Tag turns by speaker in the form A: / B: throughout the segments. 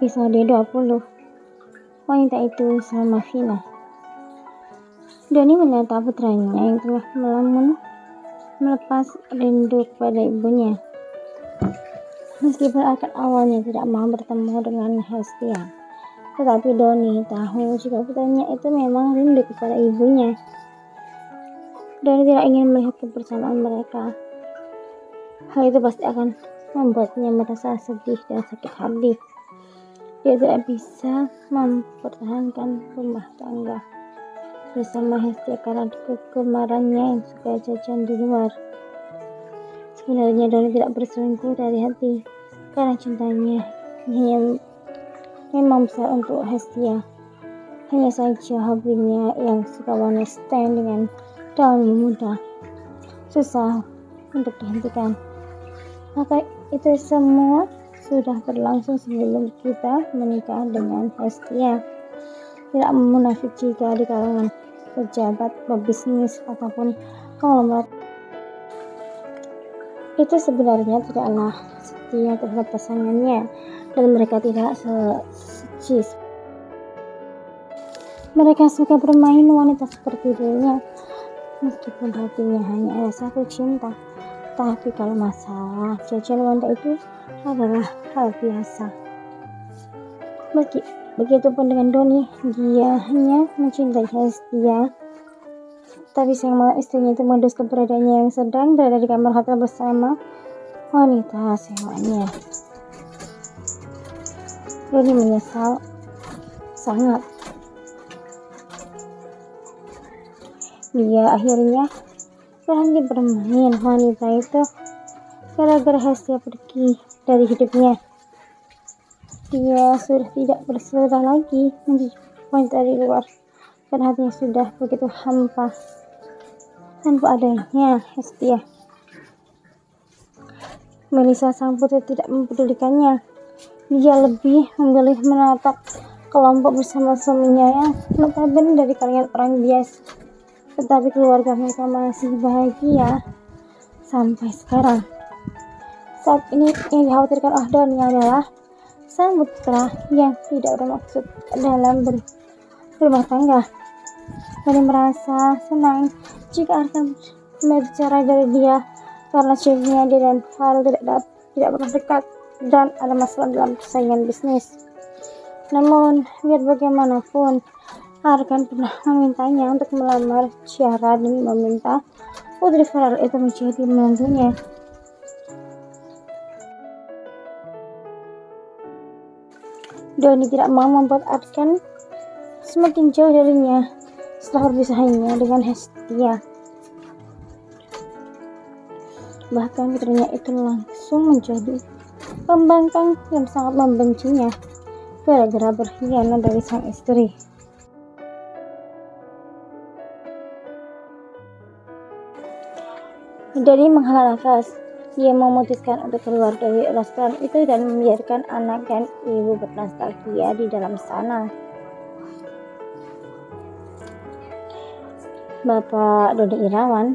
A: Episode 20. Wanita itu Salma Fina. Doni menata putranya yang tengah melamun melepas rindu kepada ibunya. Meskipun akan awalnya tidak mau bertemu dengan Hestia, tetapi Doni tahu jika putranya itu memang rindu kepada ibunya. Doni tidak ingin melihat kebersamaan mereka. Hal itu pasti akan membuatnya merasa sedih dan sakit hati. Dia tidak bisa mempertahankan rumah tangga bersama Hestia karena kegemarannya yang suka jajan di luar. Sebenarnya Doni tidak berselingkuh dari hati karena cintanya memang besar untuk Hestia. Hanya saja hobinya yang suka one night stand dengan calon muda susah untuk dihentikan. Maka itu semua sudah berlangsung sebelum kita menikah dengan Hestia. Tidak munafik jika di kalangan pejabat, pebisnis ataupun konglomerat itu sebenarnya tidaklah setia terhadap pasangannya dan mereka tidak secis. Mereka suka bermain wanita seperti dirinya meskipun hatinya hanya ada satu cinta. Tapi kalau masalah jajan wanita itu adalah hal biasa. Begitupun dengan Doni, dia hanya mencintai Hestia. Tapi sayang malah istrinya itu modus keberadaannya yang sedang berada di kamar hotel bersama wanita sewanya. Doni menyesal sangat. Dia akhirnya berhenti bermain wanita itu gara-gara Hestia pergi dari hidupnya. Dia sudah tidak berselera lagi menjadi wanita di luar karena hatinya sudah begitu hampa tanpa adanya Hestia. Melissa sang putri tidak mempedulikannya. Dia lebih memilih menatap kelompok bersama suaminya yang notabene dari kalangan orang biasa. Tetapi keluarga mereka masih bahagia sampai sekarang. Saat ini yang dikhawatirkan oleh Doni adalah sang putra yang tidak bermaksud dalam berumah tangga. Doni merasa senang jika akan bercerai dari dia karena chefnya dia dan hal tidak pernah dekat dan ada masalah dalam persaingan bisnis. Namun biar bagaimanapun Arkan pernah memintanya untuk melamar Ciara dan meminta putri Farel itu menjadi menantunya. Doni tidak mau membuat Arkan semakin jauh darinya setelah perpisahannya dengan Hestia. Bahkan putrinya itu langsung menjadi pembangkang yang sangat membencinya gara-gara berkhianat dari sang istri. Doni menghela nafas. Dia memutuskan untuk keluar dari restoran itu dan membiarkan anak dan ibu bernostalgia di dalam sana. Bapak Dodi Irawan.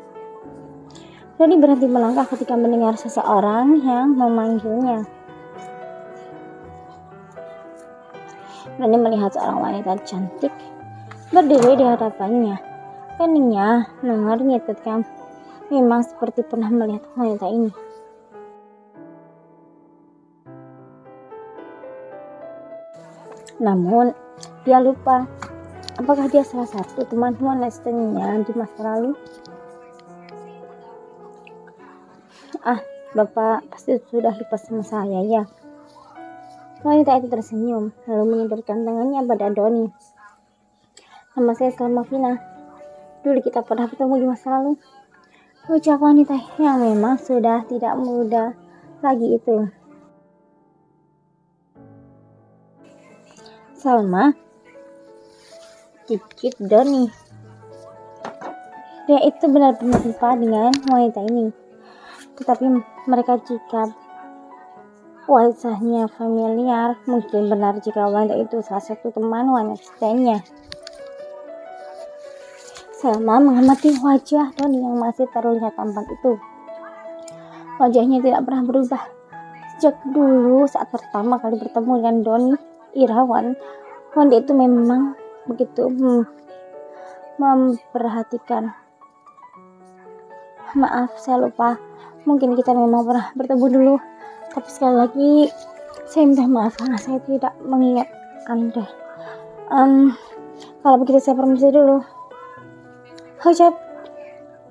A: Doni berhenti melangkah ketika mendengar seseorang yang memanggilnya. Doni melihat seorang wanita cantik berdiri di hadapannya. Keningnya mendengarnya ketika memang seperti pernah melihat wanita ini. Namun dia lupa apakah dia salah satu teman-teman istrinya di masa lalu. Bapak pasti sudah lupa sama saya ya. Wanita itu tersenyum lalu menyodorkan tangannya pada Doni. Nama saya Salma Fina. Dulu kita pernah bertemu di masa lalu. Ucap wanita yang memang sudah tidak muda lagi itu. Salma, cicit Doni. Dia itu benar-benar lupa dengan wanita ini. Tetapi mereka jika wajahnya familiar, mungkin benar jika wanita itu salah satu teman wanitanya. Salma mengamati wajah Doni yang masih terlihat tampan itu. Wajahnya tidak pernah berubah sejak dulu saat pertama kali bertemu dengan Doni Irawan, wanita itu memang begitu memperhatikan. Maaf, saya lupa. Mungkin kita memang pernah bertemu dulu. Tapi sekali lagi, saya minta maaf karena saya tidak mengingat Anda. Kalau begitu saya permisi dulu. Ucap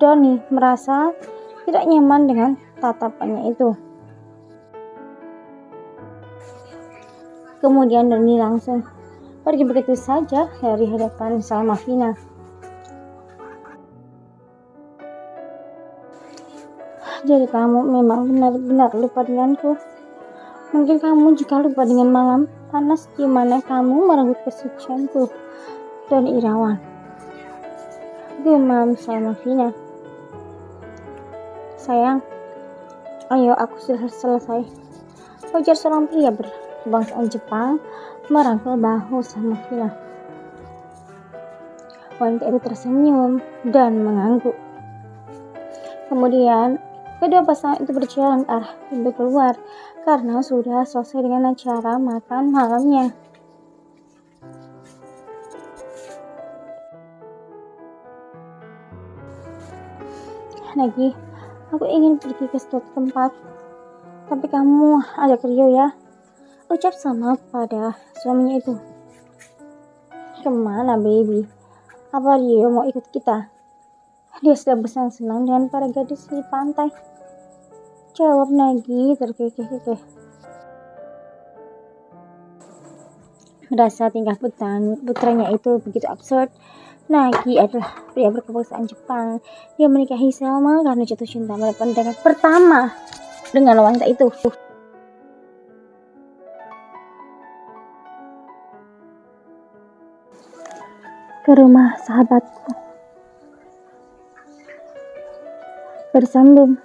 A: Doni merasa tidak nyaman dengan tatapannya itu. Kemudian Doni langsung pergi begitu saja dari hadapan Salma Fina. Jadi kamu memang benar-benar lupa denganku. Mungkin kamu juga lupa dengan malam panas di mana kamu merenggut kesucianku. Doni Irawan, gumam Salma Fina. Sayang, ayo aku sudah selesai. Ujar seorang pria berkebangsaan Jepang merangkul bahu Salma Fina. Wanita itu tersenyum dan mengangguk. Kemudian kedua pasangan itu berjalan ke arah pintu keluar karena sudah selesai dengan acara makan malamnya. Nagi, aku ingin pergi ke suatu tempat, tapi kamu ajak Rio ya, ucap Salma pada suaminya itu. Kemana baby? Apa Rio mau ikut kita? Dia sedang bersenang-senang dengan para gadis di pantai, jawab Nagi terkekeh-kekeh. Merasa tingkah putranya itu begitu absurd, Nagi adalah pria berkebangsaan Jepang. Dia menikahi Salma karena jatuh cinta pada pandangan pertama dengan wanita itu. Ke rumah sahabatku. Bersambung.